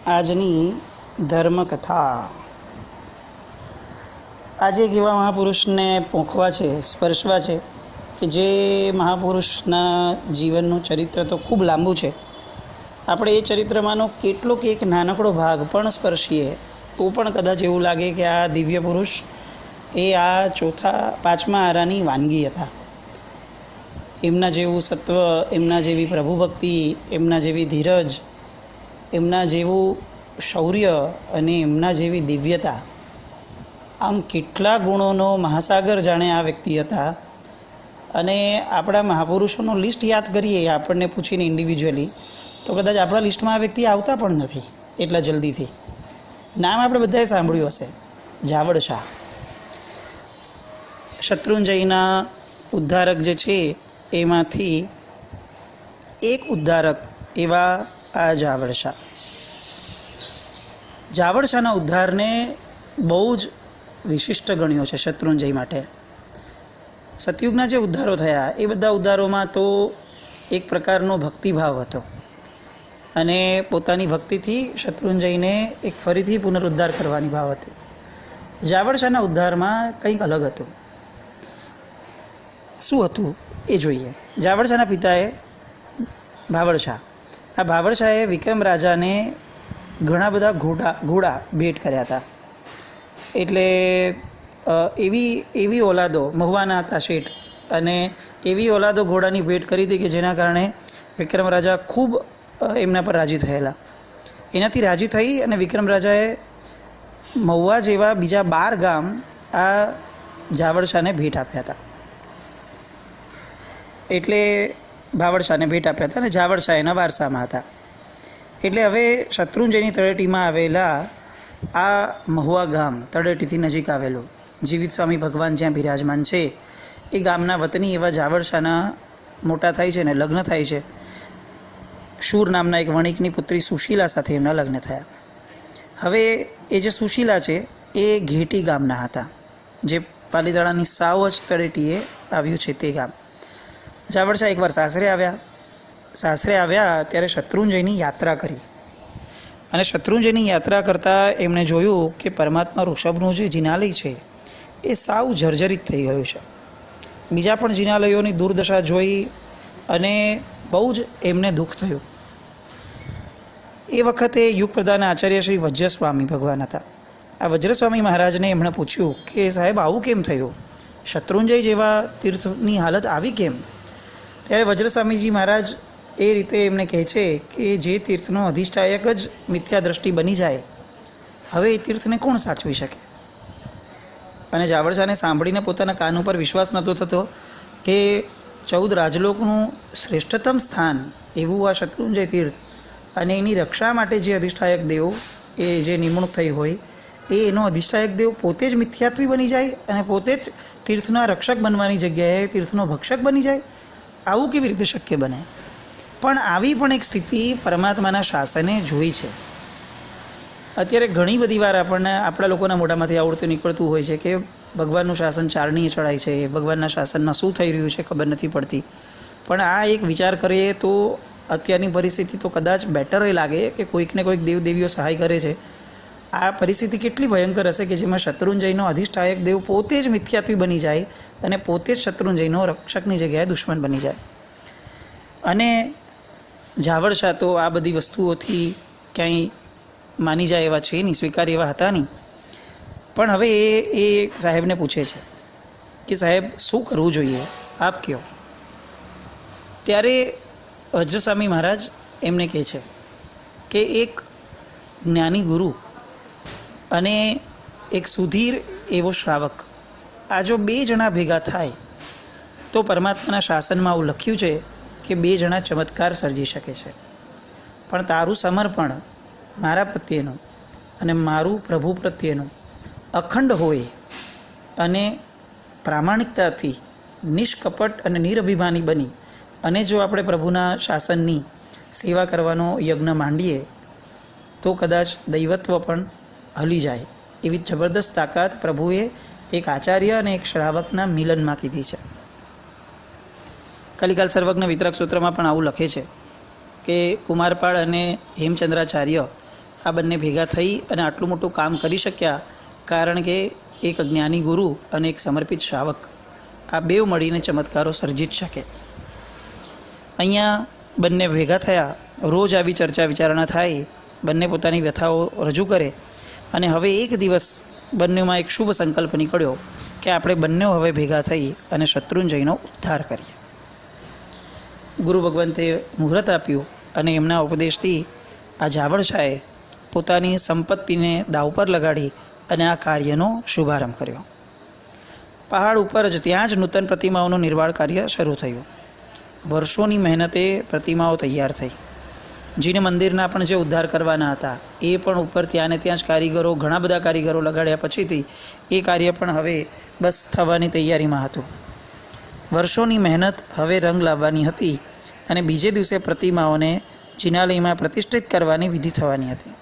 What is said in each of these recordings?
આજની ધર્મકથા. આજે એક એવા મહાપુરુષને પોંખવા છે, સ્પર્શવા છે કે જે મહાપુરુષના જીવનનું ચરિત્ર તો ખૂબ લાંબુ છે. આપણે એ ચરિત્રમાંનો કેટલોક એક નાનકડો ભાગ પણ સ્પર્શીએ તો પણ કદાચ એવું લાગે કે આ દિવ્ય પુરુષ એ આ પાંચમા આરાની વાનગી હતા. એમના જેવું સત્વ, એમના જેવી પ્રભુભક્તિ, એમના જેવી ધીરજ, એમના જેવું શૌર્ય અને એમના જેવી દિવ્યતા, આમ કેટલા ગુણોનો મહાસાગર જાણે આ વ્યક્તિ હતા. અને આપણા મહાપુરુષોનો લિસ્ટ યાદ કરીએ આપણને પૂછીને ઇન્ડિવિજ્યુઅલી તો કદાચ આપણા લિસ્ટમાં આ વ્યક્તિ આવતા પણ નથી એટલા જલ્દીથી. નામ આપણે બધાએ સાંભળ્યું હશે, જાવળ શાહ. શત્રુંજયના ઉદ્ધારક જે છે એમાંથી એક ઉદ્ધારક એવા આ જાવળ શાહ. જાવળ શાહના ઉદ્ધારને બહુ જ વિશિષ્ટ ગણ્યો છે શત્રુંજય માટે. સતયુગના જે ઉદ્ધારો થયા એ બધા ઉદ્ધારોમાં તો એક પ્રકારનો ભક્તિભાવ હતો અને પોતાની ભક્તિથી શત્રુંજયને એક ફરીથી પુનરુદ્ધાર કરવાની ભાવ હતી. જાવળ શાહના ઉદ્ધારમાં કંઈક અલગ હતું. શું હતું એ જોઈએ. જાવળ શાહના પિતાએ ભાવળ શાહ. આ ભાવળ શાહે વિક્રમ રાજાને ઘણા બધા ઘોડા ભેટ કર્યા હતા. એટલે એવી ઓલાદો મહુવાના હતા શેઠ, અને એવી ઓલાદો ઘોડાની ભેટ કરી હતી કે જેના કારણે વિક્રમ રાજા ખૂબ એમના પર રાજી થયેલા. એનાથી રાજી થઈ અને વિક્રમ રાજાએ મહુવા જેવા બીજા 12 ગામ આ જાવળ શાહને ભેટ આપ્યા હતા. એટલે ભાવળ શાહને ભેટ આપ્યા હતા અને જાવળ શાહ એના વારસામાં હતા. એટલે હવે શત્રુંજયની તળેટીમાં આવેલા આ મહુવા ગામ, તળેટીથી નજીક આવેલું, જીવિત સ્વામી ભગવાન જ્યાં બિરાજમાન છે એ ગામના વતની એવા જાવળ શાહના મોટા થાય છે અને લગ્ન થાય છે. શૂર નામના એક વણિકની પુત્રી સુશીલા સાથે એમના લગ્ન થયા. હવે એ જે સુશીલા છે એ ઘેટી ગામના હતા, જે પાલીતાણાની સાવ જ તળેટીએ આવ્યું છે તે ગામ. જાવળ શાહ એકવાર સાસરે આવ્યા ત્યારે શત્રુંજયની યાત્રા કરી. અને શત્રુંજયની યાત્રા કરતાં એમણે જોયું કે પરમાત્મા ઋષભનું જે જિનાલય છે એ સાવ જર્જરિત થઈ ગયું છે. બીજા પણ જિનાલયોની દુર્દશા જોઈ અને બહુ જ એમને દુઃખ થયું. એ વખતે યુગપ્રધાન આચાર્ય શ્રી વજ્રસ્વામી ભગવાન હતા. આ વજ્રસ્વામી મહારાજને એમણે પૂછ્યું કે સાહેબ આવું કેમ થયું, શત્રુંજય જેવા તીર્થની હાલત આવી કેમ? ત્યારે વજ્રસ્વામીજી મહારાજ એ રીતે એમને કહે છે કે જે તીર્થનો અધિષ્ઠાયક જ મિથ્યા દ્રષ્ટિ બની જાય, હવે એ તીર્થને કોણ સાચવી શકે? અને જાવળ શાહને સાંભળીને પોતાના કાન ઉપર વિશ્વાસ નહોતો થતો કે 14 રાજલોકનું શ્રેષ્ઠતમ સ્થાન એવું આ શત્રુંજય તીર્થ, અને એની રક્ષા માટે જે અધિષ્ઠાયક દેવ એ જે નિમણૂક થઈ હોય એનો અધિષ્ઠાયક દેવ પોતે જ મિથ્યાત્વી બની જાય અને પોતે જ તીર્થના રક્ષક બનવાની જગ્યાએ તીર્થનો ભક્ષક બની જાય. આવું કેવી રીતે શક્ય બને? પણ આવી પણ એક સ્થિતિ પરમાત્માના શાસને જોઈ છે. અત્યારે ઘણી બધી વાર આપણને આપણા લોકોના મોઢામાંથી આવડતું નીકળતું હોય છે કે ભગવાનનું શાસન ચારણીએ ચડાય છે, ભગવાનના શાસનમાં શું થઈ રહ્યું છે ખબર નથી પડતી. પણ આ એક વિચાર કરીએ તો અત્યારની પરિસ્થિતિ તો કદાચ બેટર એ લાગે કે કોઈકને કોઈક દેવદેવીઓ સહાય કરે છે. આ પરિસ્થિતિ કેટલી ભયંકર હશે કે જેમાં શત્રુંજયનો અધિષ્ઠાયક દેવ પોતે જ મિથ્યાત્વી બની જાય અને પોતે જ શત્રુંજયનો રક્ષકની જગ્યાએ દુશ્મન બની જાય. અને જાવળ શાહ તો આ બધી વસ્તુઓથી ક્યાંય માની જાય એવા છે નહીં, સ્વીકાર્ય એવા હતા નહીં. પણ હવે એ સાહેબને પૂછે છે કે સાહેબ શું કરવું જોઈએ, આપ કહો. ત્યારે વજ્રસ્વામી મહારાજ એમને કહે છે કે એક જ્ઞાની ગુરુ અને એક સુધીર એવો શ્રાવક, આ જો 2 જણા ભેગા થાય તો પરમાત્માના શાસનમાં આવું લખ્યું છે કે 2 જણા ચમત્કાર સર્જી શકે છે. પણ તારું સમર્પણ મારા પ્રત્યેનું અને મારું પ્રભુ પ્રત્યેનું અખંડ હોય અને પ્રામાણિકતાથી નિષ્કપટ અને નિરભિમાની બની અને જો આપણે પ્રભુના શાસનની સેવા કરવાનો યજ્ઞ માંડીએ તો કદાચ દૈવત્વ પણ હલી જાય. એવી જબરદસ્ત તાકાત પ્રભુએ એક આચાર્ય અને એક શ્રાવકના મિલનમાં કીધી છે. કલિકાલ સર્વજ્ઞ વિતરક સૂત્રમાં પણ આવું લખે છે કે કુમારપાળ અને હેમચંદ્રાચાર્ય આ બંને ભેગા થઈ અને આટલું મોટું કામ કરી શક્યા, કારણ કે એક જ્ઞાની ગુરુ અને એક સમર્પિત શ્રાવક આ બેવ મળીને ચમત્કારો સર્જી જ શકે. અહીંયા બંને ભેગા થયા, રોજ આવી ચર્ચા વિચારણા થાય, બંને પોતાની વ્યથાઓ રજૂ કરે અને હવે એક દિવસ બંનેમાં એક શુભ સંકલ્પ નીકળ્યો કે આપણે બંને હવે ભેગા થઈ અને શત્રુંજયનો ઉદ્ધાર કરીએ. ગુરુ ભગવંતે મુહૂર્ત આપ્યું અને એમના ઉપદેશથી આ જાવળશાએ પોતાની સંપત્તિને દાવ પર લગાડી અને આ કાર્યનો શુભારંભ કર્યો. પહાડ ઉપર જ ત્યાં જ નૂતન પ્રતિમાઓનું નિર્માણ કાર્ય શરૂ થયું. વર્ષોની મહેનતે પ્રતિમાઓ તૈયાર થઈ. જીને મંદિરના પણ જે ઉદ્ધાર કરવાના હતા એ પણ ઉપર ત્યાં ને ત્યાં જ કારીગરો, ઘણા બધા કારીગરો લગાડ્યા પછીથી એ કાર્ય પણ હવે બસ થવાની તૈયારીમાં હતું. વર્ષોની મહેનત હવે રંગ લાવવાની હતી અને બીજે દિવસે પ્રતિમાઓને જિનાલયમાં પ્રતિષ્ઠિત કરવાની વિધિ થવાની હતી.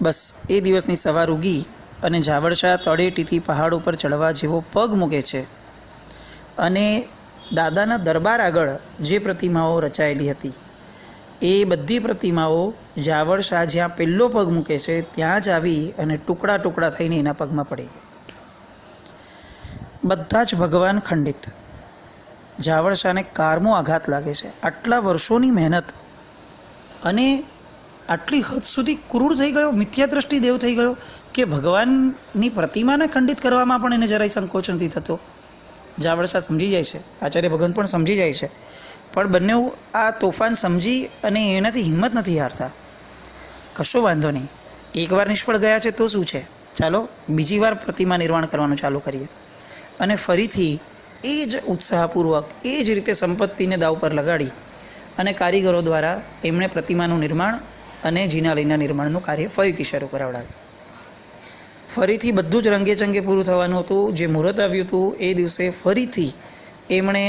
બસ એ દિવસની સવાર ઉગી અને જાવળશા તળેટીથી પહાડ ઉપર ચડવા જેવો પગ મૂકે છે અને દાદાના દરબાર આગળ જે પ્રતિમાઓ રચાયેલી હતી એ બધી પ્રતિમાઓ જાવળશા જ્યાં પહેલો પગ મૂકે છે ત્યાં જ આવી અને ટુકડા ટુકડા થઈને એના પગમાં પડી ગઈ. બધા જ ભગવાન ખંડિત. જાવળશાને કારમો આઘાત લાગે છે. આટલા વર્ષોની મહેનત અને આટલી હદ સુધી ક્રૂર થઈ ગયો, મિથ્યા દ્રષ્ટિ દેવ થઈ ગયો કે ભગવાનની પ્રતિમાને ખંડિત કરવામાં પણ એને જરાય સંકોચ નથી થતો. જાવળશા સમજી જાય છે, આચાર્ય ભગવાન પણ સમજી જાય છે, પણ બંને આ તોફાન સમજી અને એનાથી હિંમત નથી હારતા. કશો વાંધો નહીં, એકવાર નિષ્ફળ ગયા છે તો શું છે, ચાલો બીજી વાર પ્રતિમા નિર્માણ કરવાનું ચાલુ કરીએ. અને ફરીથી એ જ ઉત્સાહપૂર્વક એ જ રીતે સંપત્તિને દાવ પર લગાડી અને કારીગરો દ્વારા એમણે પ્રતિમાનું નિર્માણ અને જિનાલયના નિર્માણનું કાર્ય ફરીથી શરૂ કરાવડાવ્યું. ફરીથી બધું જ રંગે ચંગે પૂરું થવાનું હતું. જે મુહૂર્ત આવ્યું હતું એ દિવસે ફરીથી એમણે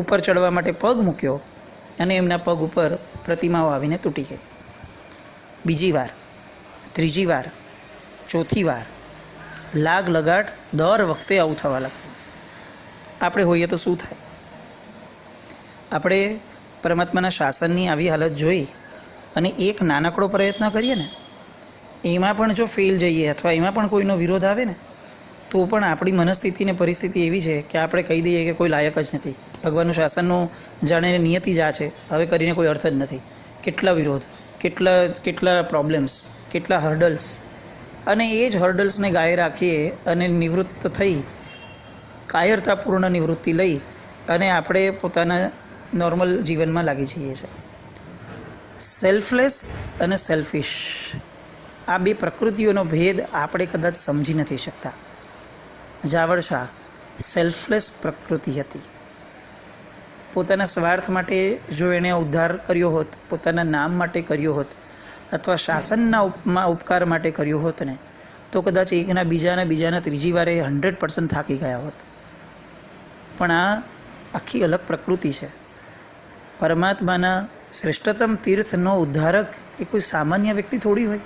ઉપર ચડવા માટે પગ મૂક્યો અને એમના પગ ઉપર પ્રતિમાઓ આવીને તૂટી ગઈ. બીજી વાર, ત્રીજી વાર, ચોથી વાર લાગ લગાટ દર વખતે આવું થવા લાગ્યું. આપણે હોઈએ તો શું થાય? આપણે પરમાત્માના શાસનની આવી હાલત જોઈ અને એક નાનકડો પ્રયત્ન કરીએ ને, એમાં પણ જો ફેલ જઈએ અથવા એમાં પણ કોઈનો વિરોધ આવે ને તો પણ આપણી મનસ્થિતિ ને પરિસ્થિતિ એવી છે કે આપણે કહી દઈએ કે કોઈ લાયક જ નથી. ભગવાનનું શાસનનું જાણે નિયતિ જ આ છે, હવે કરીને કોઈ અર્થ જ નથી. કેટલા વિરોધ, કેટલા પ્રોબ્લેમ્સ, કેટલા હર્ડલ્સ, અને એ જ હર્ડલ્સને ગાয়ে રાખીએ અને નિવૃત્ત થઈ કાયરતાપૂર્ણ નિવૃત્તિ લઈ અને આપણે પોતાના નોર્મલ જીવનમાં લાગી જઈએ છીએ. સેલ્ફલેસ અને સેલ્ફિશ, આ બે પ્રકૃતિઓનો ભેદ આપણે કદાચ સમજી નથી શકતા. જાવળશા સેલ્ફલેસ પ્રકૃતિ હતી. પોતાના સ્વાર્થ માટે જો એણે ઉદ્ધાર કર્યો હોત, પોતાના નામ માટે કર્યો હોત અથવા શાસનના ઉપકાર માટે કર્યો હોત ને તો કદાચ એકના બીજાના ત્રીજી વારે 100% થાકી ગયા હોત. પણ આ આખી અલગ પ્રકૃતિ છે. પરમાત્માના શ્રેષ્ઠતમ તીર્થનો ઉદ્ધારક એ કોઈ સામાન્ય વ્યક્તિ થોડી હોય,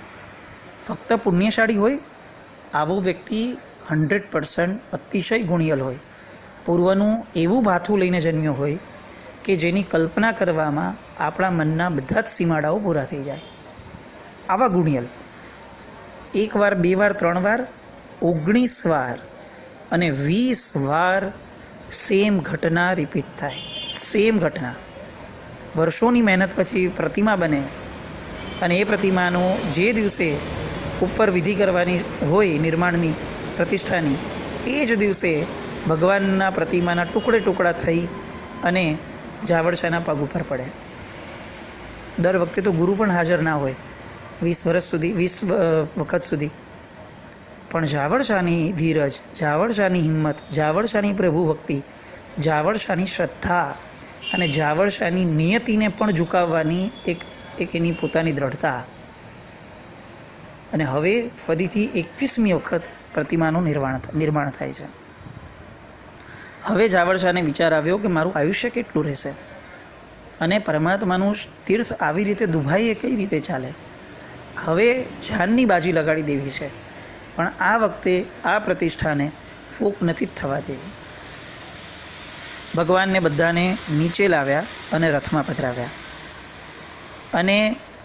ફક્ત પુણ્યશાળી હોય. આવો વ્યક્તિ 100% અતિશય ગુણિયલ હોય, પૂર્વનું એવું ભાથું લઈને જન્મ્યો હોય કે જેની કલ્પના કરવામાં આપણા મનના બધા જ સીમાડાઓ પૂરા થઈ જાય. આવા ગુણિયલ 1 વાર, 2 વાર, 3 વાર, 19 વાર અને 20 વાર સેમ ઘટના રિપીટ થાય. સેમ ઘટના. વર્ષોની મહેનત પછી પ્રતિમા બને અને એ પ્રતિમાનો જે દિવસે ઉપર વિધિ કરવાની હોય નિર્માણની, પ્રતિષ્ઠાની, એ જ દિવસે ભગવાનના પ્રતિમાના ટુકડા થઈ અને જાવળશાના પગ ઉપર પડે. દર વખતે તો ગુરુ પણ હાજર ના હોય 20 વખત સુધી, પણ જાવળશાની ધીરજ, જાવળશાની હિંમત, જાવળશાની પ્રભુ ભક્તિ, જાવળશાની શ્રદ્ધા અને જાવળશાની નિયતિને પણ ઝુકાવવાની એક એની પોતાની દ્રઢતા. અને હવે ફરીથી 21મી વખત પ્રતિમાનું નિર્માણ થાય છે. હવે જાવળશાને વિચાર આવ્યો કે મારું આયુષ્ય કેટલું રહેશે અને પરમાત્માનું તીર્થ આવી રીતે દુભાઈ એ કઈ રીતે ચાલે. હવે જાનની બાજી લગાડી દેવી છે, પણ આ વખતે આ પ્રતિષ્ઠાને ફૂંક નથી જ થવા દેવી. ભગવાનને બધાને નીચે લાવ્યા અને રથમાં પધરાવ્યા અને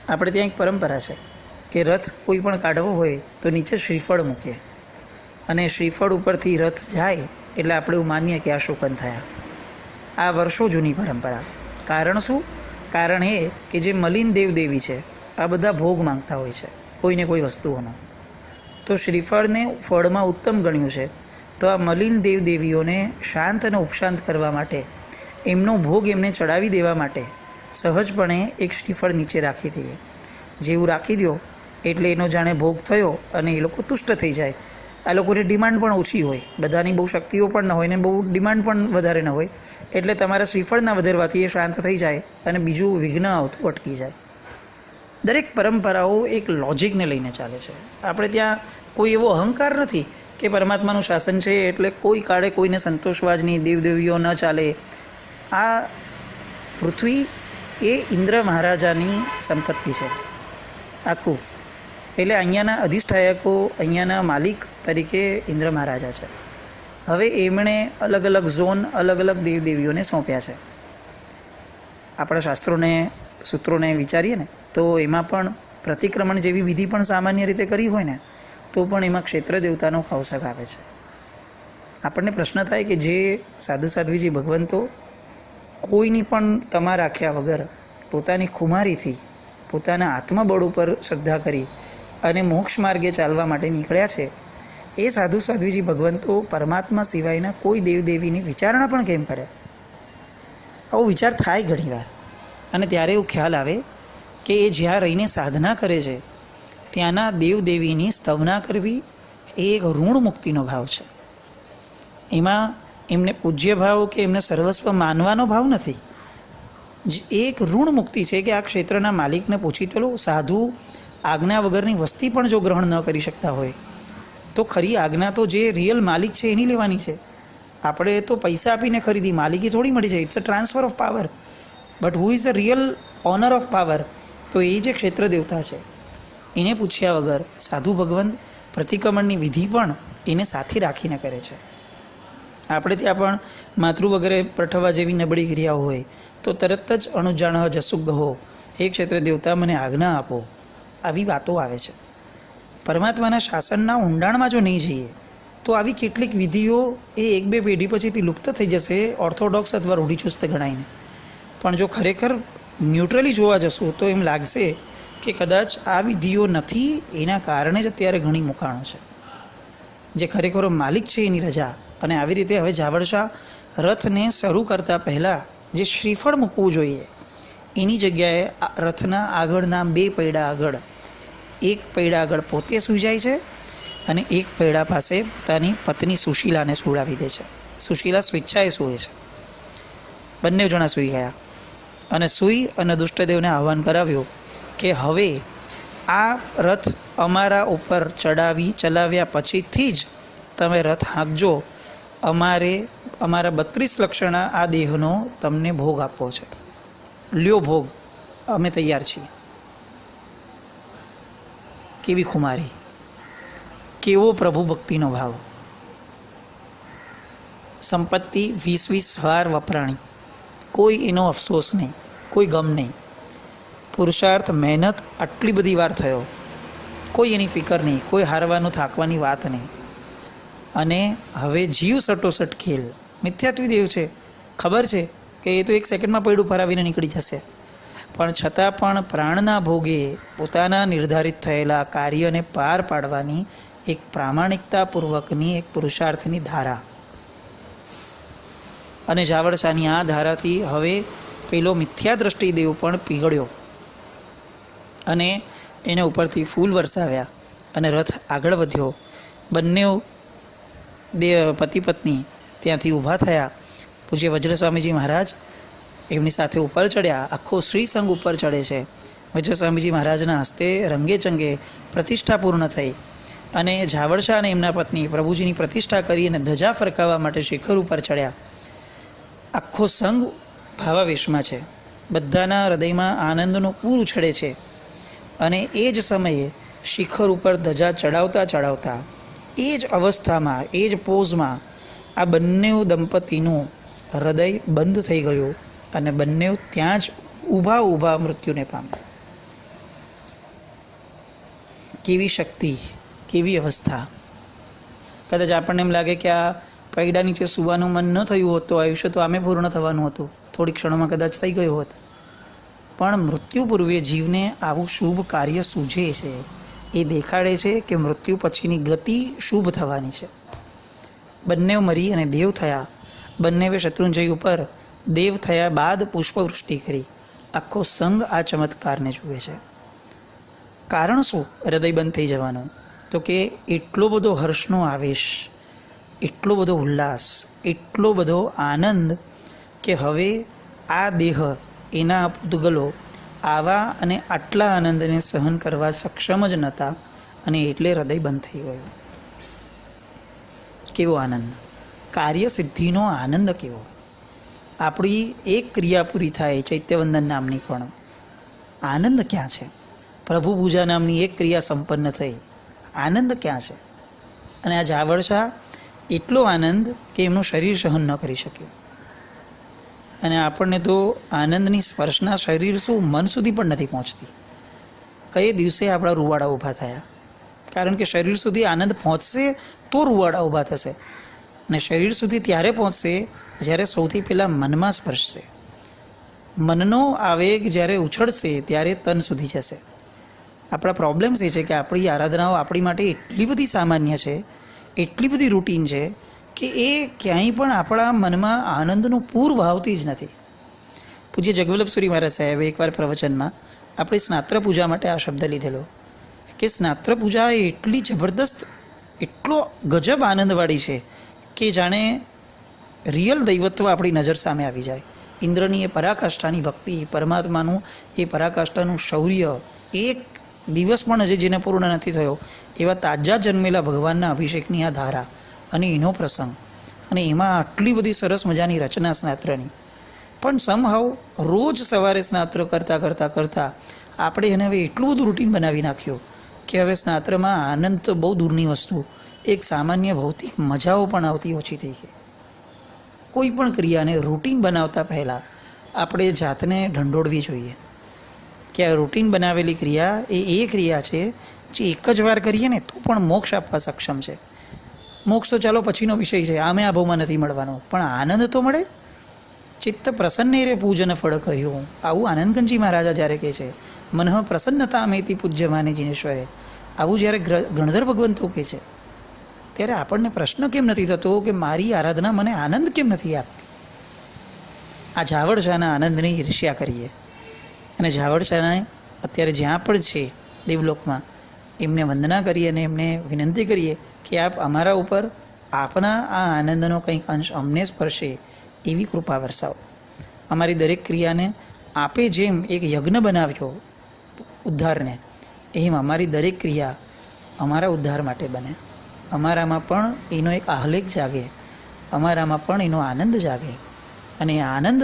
આપણે ત્યાં એક પરંપરા છે કે રથ કોઈ પણ કાઢવો હોય તો નીચે શ્રીફળ મૂકે અને શ્રીફળ ઉપરથી રથ જાય એટલે આપણે એવું માનીએ કે આ શોકન થયા. આ વર્ષો જૂની પરંપરા. કારણ શું? કારણ એ કે જે મલિન દેવદેવી છે આ બધા ભોગ માંગતા હોય છે કોઈને કોઈ વસ્તુઓનો. તો શ્રીફળને ફળમાં ઉત્તમ ગણ્યું છે. તો આ મલિન દેવદેવીઓને શાંત અને ઉપશાંત કરવા માટે એમનો ભોગ એમને ચડાવી દેવા માટે સહજપણે એક શ્રીફળ નીચે રાખી દઈએ. જેવું રાખી દો એટલે એનો જાણે ભોગ થયો અને એ લોકો તુષ્ટ થઈ જાય. આ લોકોની ડિમાન્ડ પણ ઓછી હોય, બધાની બહુ શક્તિઓ પણ ન હોય ને બહુ ડિમાન્ડ પણ વધારે ન હોય, એટલે તમારા શ્રીફળના વધારવાથી એ શાંત થઈ જાય અને બીજું વિઘ્ન આવતું અટકી જાય. દરેક પરંપરાઓ એક લોજિકને લઈને ચાલે છે. આપણે ત્યાં કોઈ એવો અહંકાર નથી કે પરમાત્માનું શાસન છે એટલે કોઈ કાળે કોઈને સંતોષવા જ નહીં, દેવદેવીઓ ન ચાલે. આ પૃથ્વી એ ઇન્દ્ર મહારાજાની સંપત્તિ છે આખું. એટલે અહીંયાના અધિષ્ઠાયકો, અહીંયાના માલિક તરીકે ઇન્દ્ર મહારાજા છે. હવે એમણે અલગ અલગ ઝોન, અલગ અલગ દેવદેવીઓને સોંપ્યા છે. આપણા શાસ્ત્રોને, સૂત્રોને વિચારીએ ને તો એમાં પણ પ્રતિક્રમણ જેવી વિધિ પણ સામાન્ય રીતે કરી હોય ને તો પણ એમાં ક્ષેત્ર દેવતાનો કૌશક આવે છે. આપણને પ્રશ્ન થાય કે જે સાધુ સાધ્વીજી ભગવંતો કોઈની પણ તમા રાખ્યા વગર પોતાની ખુમારીથી પોતાના આત્મબળ ઉપર શ્રદ્ધા કરી અને મોક્ષ માર્ગે ચાલવા માટે નીકળ્યા છે, એ સાધુ સાધ્વીજી ભગવંતો પરમાત્મા સિવાયના કોઈ દેવદેવીની વિચારણા પણ કેમ કરે? આવો વિચાર થાય ઘણીવાર. અને ત્યારે એવું ખ્યાલ આવે કે એ જ્યાં રહીને સાધના કરે છે ત્યાંના દેવદેવીની સ્તવના કરવી એ એક ઋણ મુક્તિનો ભાવ છે. એમાં એમને પૂજ્ય ભાવ કે એમને સર્વસ્વ માનવાનો ભાવ નથી. એક ઋણ મુક્તિ છે કે આ ક્ષેત્રના માલિકને પૂછી તો લો. સાધુ આજ્ઞા વગરની વસ્તી પણ જો ગ્રહણ ન કરી શકતા હોય તો ખરી આજ્ઞા તો જે રિયલ માલિક છે એની લેવાની છે. આપણે તો પૈસા આપીને ખરીદી, માલિકી થોડી મળી જાય. It's a transfer of power. But who is the real owner of power? તો એ જે ક્ષેત્ર દેવતા છે એને પૂછ્યા વગર સાધુ ભગવંત પ્રતિક્રમણની વિધિ પણ એને સાથે રાખીને કરે છે. આપણે ત્યાં પણ માતૃ વગેરે પ્રઠવા જેવી નબળી ક્રિયાઓ હોય તો તરત જ અણુજાણ જસુક ગહો, હે ક્ષેત્ર દેવતા મને આજ્ઞા આપો, આવી વાતો આવે છે. પરમાત્માના શાસનના ઊંડાણમાં જો નહીં જઈએ તો આવી કેટલીક વિધિઓ એ એક બે પેઢી પછીથી લુપ્ત થઈ જશે, ઓર્થોડોક્સ અથવા રૂઢિચુસ્ત ગણાઈને. પણ જો ખરેખર ન્યુટ્રલી જોવા જશું તો એમ લાગશે કે કદાચ આ વિધિઓ નથી, એના કારણે જ અત્યારે ઘણી મુકાણો છે. જે ખરેખર માલિક છે એની રજા. અને આવી રીતે હવે જાવળશા રથને શરૂ કરતાં પહેલાં જે શ્રીફળ મૂકવું જોઈએ એની જગ્યાએ રથના આગળના બે પૈડા આગળ, એક પૈડા આગળ પોતે સૂઈ જાય છે અને એક પૈડા પાસે પોતાની પત્ની સુશીલાને સુવડાવી દે છે. સુશીલા સ્વેચ્છાએ સૂવે છે. બંને જણા સૂઈ ગયા અને સૂઈ અને દુષ્ટદેવને આહવાન કરાવ્યું કે હવે આ રથ અમારા ઉપર ચલાવ્યા પછીથી જ તમે રથ હાંકજો. અમારા 32 લક્ષણા આ દેહનો તમને ભોગ આપવો છે. લ્યો ભોગ, અમે તૈયાર છીએ. કેવી ખુમારી, કેવો પ્રભુ ભક્તિનો ભાવ. સંપત્તિ 20 વાર વપરાણી, કોઈ એનો અફસોસ નહીં, કોઈ ગમ નહીં. પુરુષાર્થ, મહેનત આટલી બધી વાર થયો, કોઈ એની ફિકર નહીં, કોઈ હારવાનું થાકવાની વાત નહીં. અને હવે જીવ સટોસટ ખેલ. મિથ્યાત્વી દેવ છે, ખબર છે કે એ તો એક સેકન્ડમાં પૈડું ફરાવીને નીકળી જશે, પણ છતાં પણ પ્રાણના ભોગે પોતાના નિર્ધારિત થયેલા કાર્યને પાર પાડવાની એક પ્રામાણિકતાપૂર્વકની એક પુરુષાર્થની ધારા. અને જાવળશાની આ ધારાથી હવે પેલો મિથ્યા દ્રષ્ટિ દેવ પણ પીગળ્યો અને એને ઉપરથી ફૂલ વરસાવ્યા અને રથ આગળ વધ્યો. બંને પતિ પત્ની ત્યાંથી ઊભા થયા. પૂજ્ય વજ્રસ્વામીજી મહારાજ એમની સાથે ઉપર ચડ્યા. આખો શ્રીસંઘ ઉપર ચડે છે. વજ્રસ્વામીજી મહારાજના હસ્તે રંગે ચંગે પ્રતિષ્ઠા પૂર્ણ થઈ અને જાવળશા અને એમના પત્ની પ્રભુજીની પ્રતિષ્ઠા કરી અને ધજા ફરકાવવા માટે શિખર ઉપર ચડ્યા. આખો સંઘ ભાવાવેશમાં છે. બધાના હૃદયમાં આનંદનો પૂર ઉછળે છે. અને એ જ સમયે શિખર ઉપર ધજા ચડાવતા એ જ અવસ્થામાં, એ જ પોઝમાં આ બંને દંપતીનું હૃદય બંધ થઈ ગયું અને બંને ત્યાં જ ઊભા મૃત્યુને પામ્યા. કેવી શક્તિ, કેવી અવસ્થા. કદાચ આપણને એમ લાગે કે આ પૈડા નીચે સૂવાનું મન ન થયું હોત તો આયુષ્ય તો આમે પૂર્ણ થવાનું હતું, થોડી ક્ષણોમાં કદાચ થઈ ગયું હોત. પણ મૃત્યુ પૂર્વે જીવને આવું શુભ કાર્ય સૂઝે છે, એ દેખાડે છે કે મૃત્યુ પછીની ગતિ શુભ થવાની છે. બંને મરી અને દેવ થયા. બંનેવે શત્રુંજય ઉપર દેવ થયા બાદ પુષ્પવૃષ્ટિ કરી. આખો સંઘ આ ચમત્કારને જુએ છે. કારણ શું હૃદય બંધ થઈ જવાનું? તો કે એટલો બધો હર્ષનો આવેશ, એટલો બધો ઉલ્લાસ, એટલો બધો આનંદ કે હવે આ દેહ, એના પૂતગલો આવા અને આટલા આનંદને સહન કરવા સક્ષમ જ નહોતા, અને એટલે હૃદય બંધ થઈ ગયું. કેવો આનંદ! કાર્યસિદ્ધિનો આનંદ કેવો! આપણી એક ક્રિયા પૂરી થાય ચૈત્યવંદન નામની, પણ આનંદ ક્યાં છે? પ્રભુ પૂજા નામની એક ક્રિયા સંપન્ન થઈ, આનંદ ક્યાં છે? અને આ જાવળશા એટલો આનંદ કે એમનું શરીર સહન ન કરી શક્યું. અને આપણને તો આનંદની સ્પર્શના શરીર શું મન સુધી પણ નથી પહોંચતી. કઈ દિવસે આપણા રૂવાડા ઊભા થયા? કારણ કે શરીર સુધી આનંદ પહોંચશે તો રૂવાડા ઊભા થશે, અને શરીર સુધી ત્યારે પહોંચશે જ્યારે સૌથી પહેલાં મનમાં સ્પર્શશે. મનનો આવેગ જ્યારે ઉછળશે ત્યારે તન સુધી જશે. આપણા પ્રોબ્લેમ્સ એ છે કે આપણી આરાધનાઓ આપણી માટે એટલી બધી સામાન્ય છે, એટલી બધી રૂટીન છે કે એ ક્યાંય પણ આપણા મનમાં આનંદનું પૂર વાવતી જ નથી. પૂજ્ય જગવલ્લભસુરી મહારાજ સાહેબે એકવાર પ્રવચનમાં આપણી સ્નાત્ર પૂજા માટે આ શબ્દ લીધેલો કે સ્નાત્ર પૂજા એ એટલી જબરદસ્ત, એટલો ગજબ આનંદવાળી છે કે જાણે રિયલ દૈવત્વ આપણી નજર સામે આવી જાય. ઇન્દ્રની એ પરાકાષ્ઠાની ભક્તિ, પરમાત્માનું એ પરાકાષ્ઠાનું શૌર્ય, એક દિવસ પણ હજી જેને પૂર્ણ નથી થયો એવા તાજા જન્મેલા ભગવાનના અભિષેકની આ ધારા અને એનો પ્રસંગ, અને એમાં આટલી બધી સરસ મજાની રચના સ્નાત્રની. પણ સમહાવ રોજ સવારે સ્નાત્ર કરતાં કરતાં કરતાં આપણે એને હવે એટલું બધું રૂટીન બનાવી નાખ્યું કે હવે સ્નાત્રમાં આનંદ તો બહુ દૂરની વસ્તુ, એક સામાન્ય ભૌતિક મજાઓ પણ આવતી ઓછી થઈ ગઈ. કોઈ પણ ક્રિયાને રૂટીન બનાવતા પહેલાં આપણે જાતને ઢંઢોળવી જોઈએ કે આ રૂટીન બનાવેલી ક્રિયા એ ક્રિયા છે જે એક જ વાર કરીએ ને તો પણ મોક્ષ આપવા સક્ષમ છે. મોક્ષ તો ચાલો પછીનો વિષય છે, આમે આ ભાવમાં નથી મળવાનો, પણ આનંદ તો મળે. ચિત્ત પ્રસન્ને રે પૂજન ફળ કહ્યું, આવું આનંદગંજી મહારાજા જ્યારે કહે છે. મનઃ પ્રસન્નતા મેથી પૂજ્યમાને જીનેશ્વરે, આવું જ્યારે ગણધર ભગવંતો કહે છે, ત્યારે આપણને પ્રશ્ન કેમ નથી થતો કે મારી આરાધના મને આનંદ કેમ નથી આપતી? આ જાવળશાના આનંદની ઈર્ષ્યા કરીએ, અને જાવળશાને અત્યારે જ્યાં પણ છે દેવલોકમાં એમને વંદના કરીએ અને એમને વિનંતી કરીએ કે આપ અમારા ઉપર આપના આ આનંદનો કંઈક અંશ અમને સ્પર્શે એવી કૃપા વરસાવો. અમારી દરેક ક્રિયાને આપે જેમ એક યજ્ઞ બનાવ્યો ઉદ્ધારને, એમ અમારી દરેક ક્રિયા અમારા ઉદ્ધાર માટે બને. અમારામાં પણ એનો એક આહ્લેખ જાગે, અમારામાં પણ એનો આનંદ જાગે, અને એ આનંદ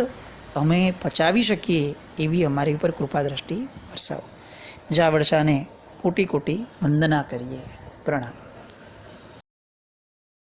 અમે પચાવી શકીએ એવી અમારી ઉપર કૃપા દ્રષ્ટિ વરસાવો. જાવળશાને કોટી કોટી વંદના કરીએ. પ્રણામ.